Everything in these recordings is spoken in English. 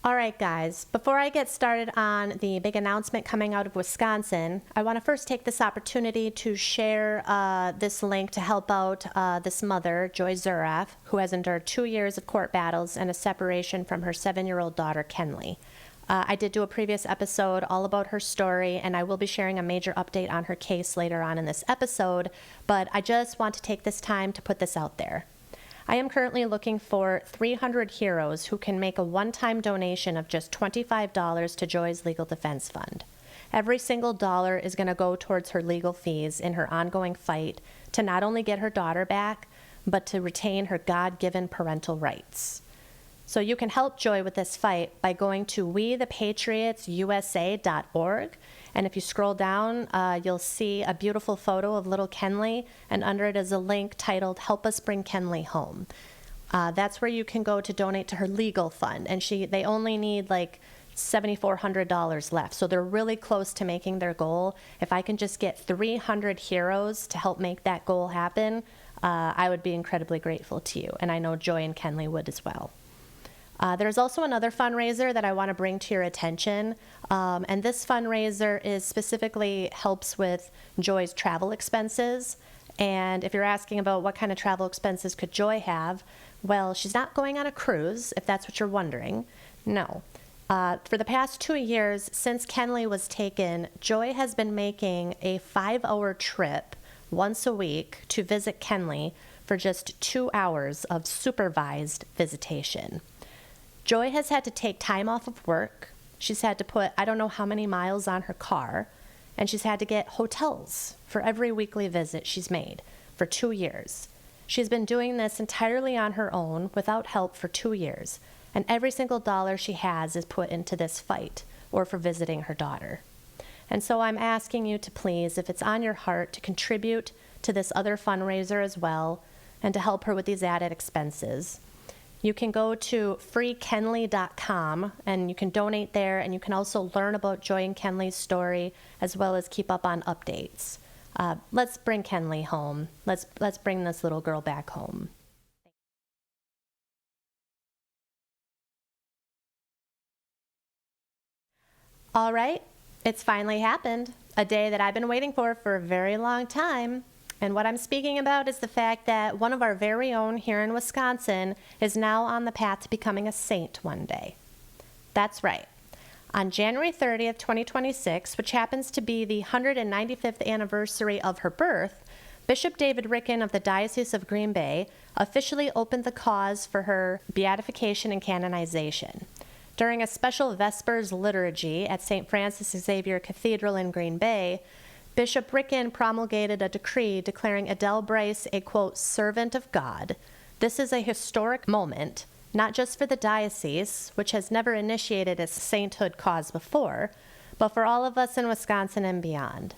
All right, guys, before I get started on the big announcement coming out of Wisconsin, I want to first take this opportunity to share this link to help out this mother, Joy Zuraff, who has endured 2 years of court battles and a separation from her 7-year-old daughter, Kenley. I did do a previous episode all about her story, and I will be sharing a major update on her case later on in this episode, but I just want to take this time to put this out there. I am currently looking for 300 heroes who can make a one-time donation of just $25 to Joy's Legal Defense Fund. Every single dollar is going to go towards her legal fees in her ongoing fight to not only get her daughter back, but to retain her God-given parental rights. So you can help Joy with this fight by going to wethepatriotsusa.org. And if you scroll down, you'll see a beautiful photo of little Kenley, and under it is a link titled Help Us Bring Kenley Home. That's where you can go to donate to her legal fund, and they only need like $7,400 left, so they're really close to making their goal. If I can just get 300 heroes to help make that goal happen, I would be incredibly grateful to you, and I know Joy and Kenley would as well. There's also another fundraiser that I want to bring to your attention, and this fundraiser is specifically helps with Joy's travel expenses. And if you're asking about what kind of travel expenses could Joy have, well, she's not going on a cruise, if that's what you're wondering. No. For the past 2 years, since Kenley was taken, Joy has been making a 5-hour trip once a week to visit Kenley for just 2 hours of supervised visitation. Joy has had to take time off of work. She's had to put I don't know how many miles on her car, and she's had to get hotels for every weekly visit she's made for 2 years. She's been doing this entirely on her own without help for 2 years, and every single dollar she has is put into this fight or for visiting her daughter. And so I'm asking you to please, if it's on your heart, to contribute to this other fundraiser as well and to help her with these added expenses. You can go to freekenley.com and you can donate there, and you can also learn about Joy and Kenley's story as well as keep up on updates. Let's bring Kenley home. Let's bring this little girl back home. All right, it's finally happened. A day that I've been waiting for a very long time. And what I'm speaking about is the fact that one of our very own here in Wisconsin is now on the path to becoming a saint one day. That's right. On January 30th, 2026, which happens to be the 195th anniversary of her birth, Bishop David Ricken of the Diocese of Green Bay officially opened the cause for her beatification and canonization. During a special Vespers liturgy at St. Francis Xavier Cathedral in Green Bay, Bishop Ricken promulgated a decree declaring Adele Brice a, quote, servant of God. This is a historic moment, not just for the diocese, which has never initiated a sainthood cause before, but for all of us in Wisconsin and beyond.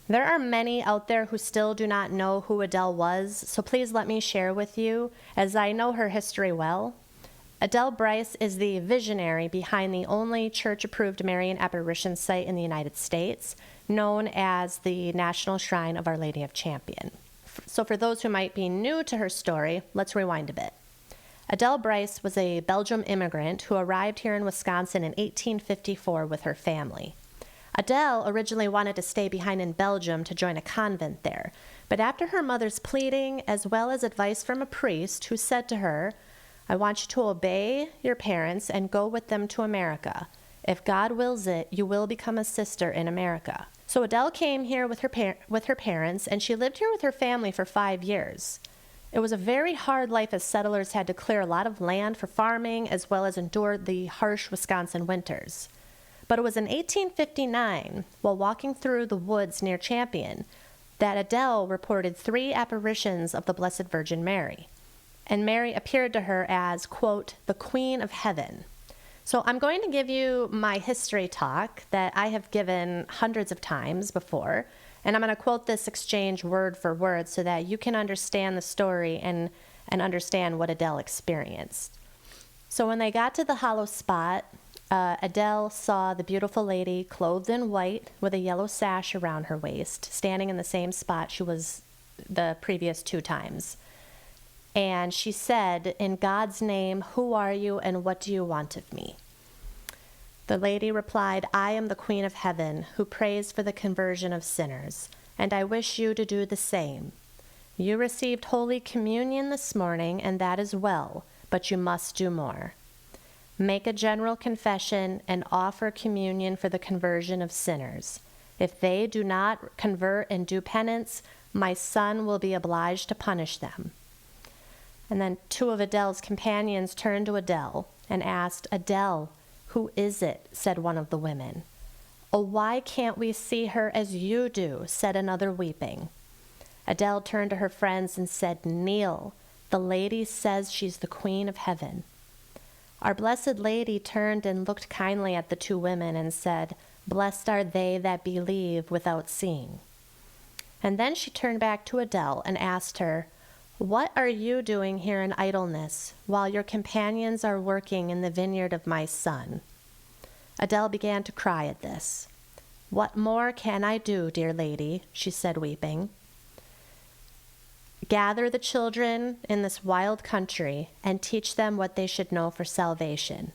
There are many out there who still do not know who Adele was, so please let me share with you, as I know her history well. Adele Brice is the visionary behind the only church-approved Marian apparition site in the United States, known as the National Shrine of Our Lady of Champion. So for those who might be new to her story, let's rewind a bit. Adele Brice was a Belgian immigrant who arrived here in Wisconsin in 1854 with her family. Adele originally wanted to stay behind in Belgium to join a convent there, but after her mother's pleading, as well as advice from a priest who said to her, I want you to obey your parents and go with them to America. If God wills it, you will become a sister in America. So Adele came here with her parents, and she lived here with her family for 5 years. It was a very hard life, as settlers had to clear a lot of land for farming as well as endure the harsh Wisconsin winters. But it was in 1859, while walking through the woods near Champion, that Adele reported 3 apparitions of the Blessed Virgin Mary. And Mary appeared to her as, quote, the Queen of Heaven. So I'm going to give you my history talk that I have given hundreds of times before, and I'm going to quote this exchange word for word so that you can understand the story and understand what Adele experienced. So when they got to the hollow spot, Adele saw the beautiful lady clothed in white with a yellow sash around her waist, standing in the same spot she was the previous 2 times. And she said, in God's name, who are you and what do you want of me? The lady replied, "I am the Queen of Heaven, who prays for the conversion of sinners, and I wish you to do the same. You received Holy Communion this morning, and that is well, but you must do more. Make a general confession and offer communion for the conversion of sinners. If they do not convert and do penance, my son will be obliged to punish them." And then two of Adele's companions turned to Adele and asked, "Adele, who is it?" said one of the women. "Oh, why can't we see her as you do?" said another, weeping. Adele turned to her friends and said, "Kneel. The lady says she's the Queen of Heaven." Our Blessed Lady turned and looked kindly at the two women and said, "Blessed are they that believe without seeing." And then she turned back to Adele and asked her, "What are you doing here in idleness while your companions are working in the vineyard of my son?" Adele began to cry at this. "What more can I do, dear lady?" she said, weeping. "Gather the children in this wild country and teach them what they should know for salvation."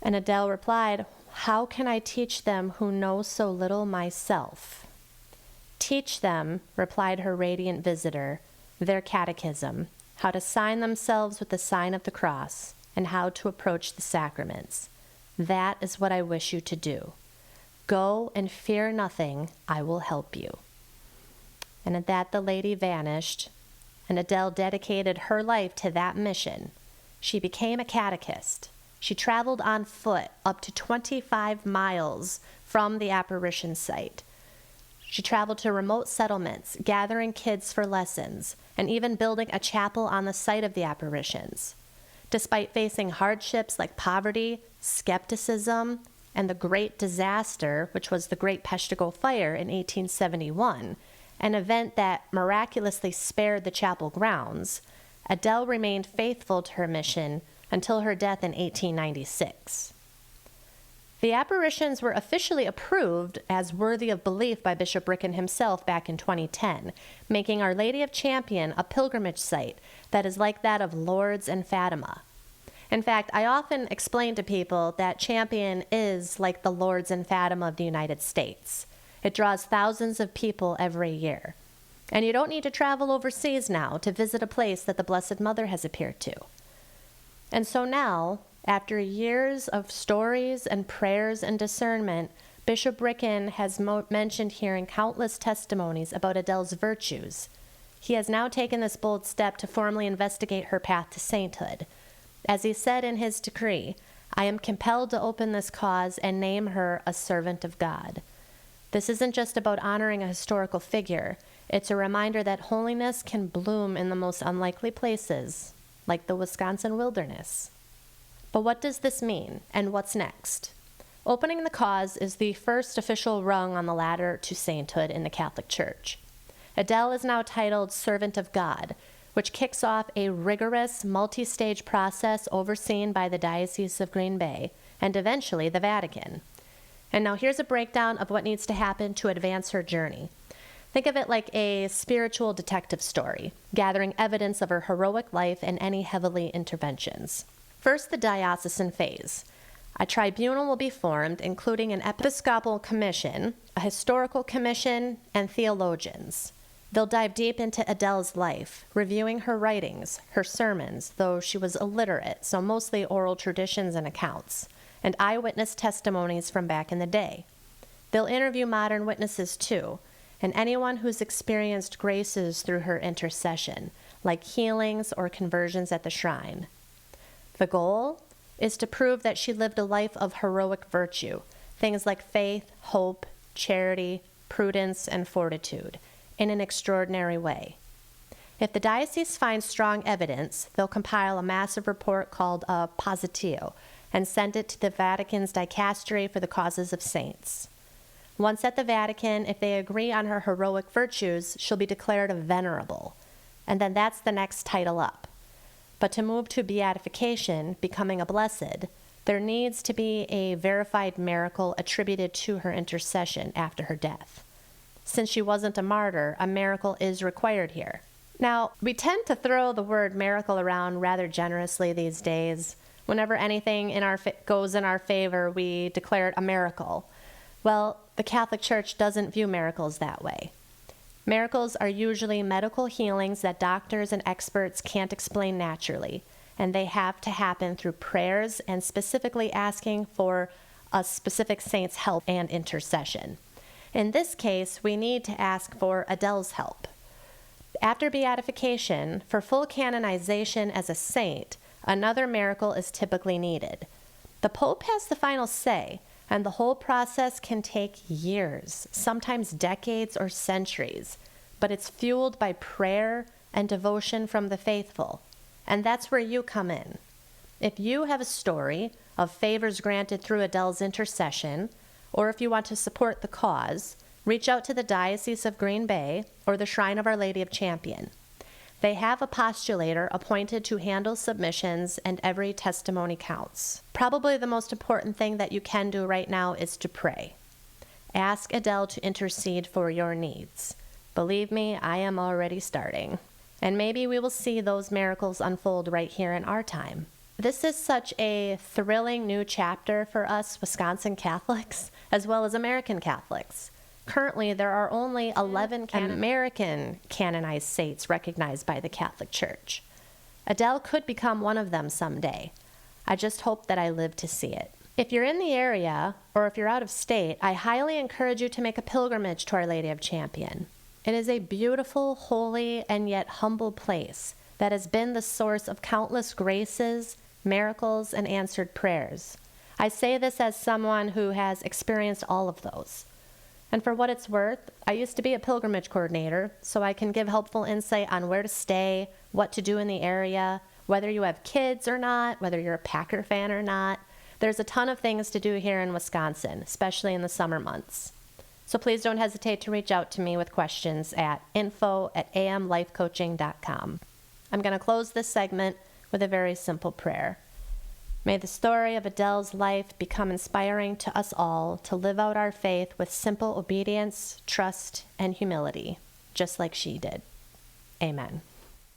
And Adele replied, "How can I teach them who know so little myself?" "Teach them," replied her radiant visitor, "their catechism, how to sign themselves with the sign of the cross, and how to approach the sacraments. That is what I wish you to do. Go and fear nothing, I will help you." And at that the lady vanished, and Adele dedicated her life to that mission. She became a catechist. She traveled on foot up to 25 miles from the apparition site. She traveled to remote settlements, gathering kids for lessons, and even building a chapel on the site of the apparitions. Despite facing hardships like poverty, skepticism, and the Great Disaster, which was the Great Peshtigo Fire in 1871, an event that miraculously spared the chapel grounds, Adele remained faithful to her mission until her death in 1896. The apparitions were officially approved as worthy of belief by Bishop Ricken himself back in 2010, making Our Lady of Champion a pilgrimage site that is like that of Lourdes and Fatima. In fact, I often explain to people that Champion is like the Lourdes and Fatima of the United States. It draws thousands of people every year. And you don't need to travel overseas now to visit a place that the Blessed Mother has appeared to. And so now, after years of stories and prayers and discernment, Bishop Ricken has mentioned hearing countless testimonies about Adele's virtues. He has now taken this bold step to formally investigate her path to sainthood. As he said in his decree, "I am compelled to open this cause and name her a servant of God." This isn't just about honoring a historical figure. It's a reminder that holiness can bloom in the most unlikely places, like the Wisconsin wilderness. But what does this mean, and what's next? Opening the cause is the first official rung on the ladder to sainthood in the Catholic Church. Adele is now titled Servant of God, which kicks off a rigorous, multi-stage process overseen by the Diocese of Green Bay and eventually the Vatican. And now here's a breakdown of what needs to happen to advance her journey. Think of it like a spiritual detective story, gathering evidence of her heroic life and any heavenly interventions. First, the diocesan phase. A tribunal will be formed, including an episcopal commission, a historical commission, and theologians. They'll dive deep into Adele's life, reviewing her writings, her sermons, though she was illiterate, so mostly oral traditions and accounts, and eyewitness testimonies from back in the day. They'll interview modern witnesses too, and anyone who's experienced graces through her intercession, like healings or conversions at the shrine. The goal is to prove that she lived a life of heroic virtue, things like faith, hope, charity, prudence, and fortitude, in an extraordinary way. If the diocese finds strong evidence, they'll compile a massive report called a Peshtigo and send it to the Vatican's Dicastery for the Causes of Saints. Once at the Vatican, if they agree on her heroic virtues, she'll be declared a venerable, and then that's the next title up. But to move to beatification, becoming a blessed, there needs to be a verified miracle attributed to her intercession after her death. Since she wasn't a martyr, a miracle is required here. Now, we tend to throw the word miracle around rather generously these days, Whenever anything goes in our favor, we declare it a miracle. Well, the Catholic Church doesn't view miracles that way. Miracles are usually medical healings that doctors and experts can't explain naturally, and they have to happen through prayers and specifically asking for a specific saint's help and intercession. In this case, we need to ask for Adele's help. After beatification, for full canonization as a saint, another miracle is typically needed. The Pope has the final say, and the whole process can take years, sometimes decades or centuries, but it's fueled by prayer and devotion from the faithful, and that's where you come in. If you have a story of favors granted through Adele's intercession, or if you want to support the cause, reach out to the Diocese of Green Bay or the Shrine of Our Lady of Champion. They have a postulator appointed to handle submissions, and every testimony counts. Probably the most important thing that you can do right now is to pray. Ask Adele to intercede for your needs. Believe me, I am already starting. And maybe we will see those miracles unfold right here in our time. This is such a thrilling new chapter for us Wisconsin Catholics, as well as American Catholics. Currently, there are only 11 American canonized saints recognized by the Catholic Church. Adele could become one of them someday. I just hope that I live to see it. If you're in the area, or if you're out of state, I highly encourage you to make a pilgrimage to Our Lady of Champion. It is a beautiful, holy, and yet humble place that has been the source of countless graces, miracles, and answered prayers. I say this as someone who has experienced all of those. And for what it's worth, I used to be a pilgrimage coordinator, so I can give helpful insight on where to stay, what to do in the area, whether you have kids or not, whether you're a Packer fan or not. There's a ton of things to do here in Wisconsin, especially in the summer months. So please don't hesitate to reach out to me with questions at info@amlifecoaching.com. I'm going to close this segment with a very simple prayer. May the story of Adele's life become inspiring to us all to live out our faith with simple obedience, trust, and humility, just like she did. Amen.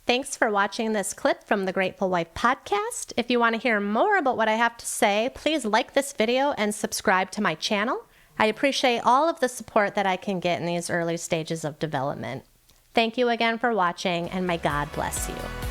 Thanks for watching this clip from the Grateful Wife podcast. If you want to hear more about what I have to say, please like this video and subscribe to my channel. I appreciate all of the support that I can get in these early stages of development. Thank you again for watching, and may God bless you.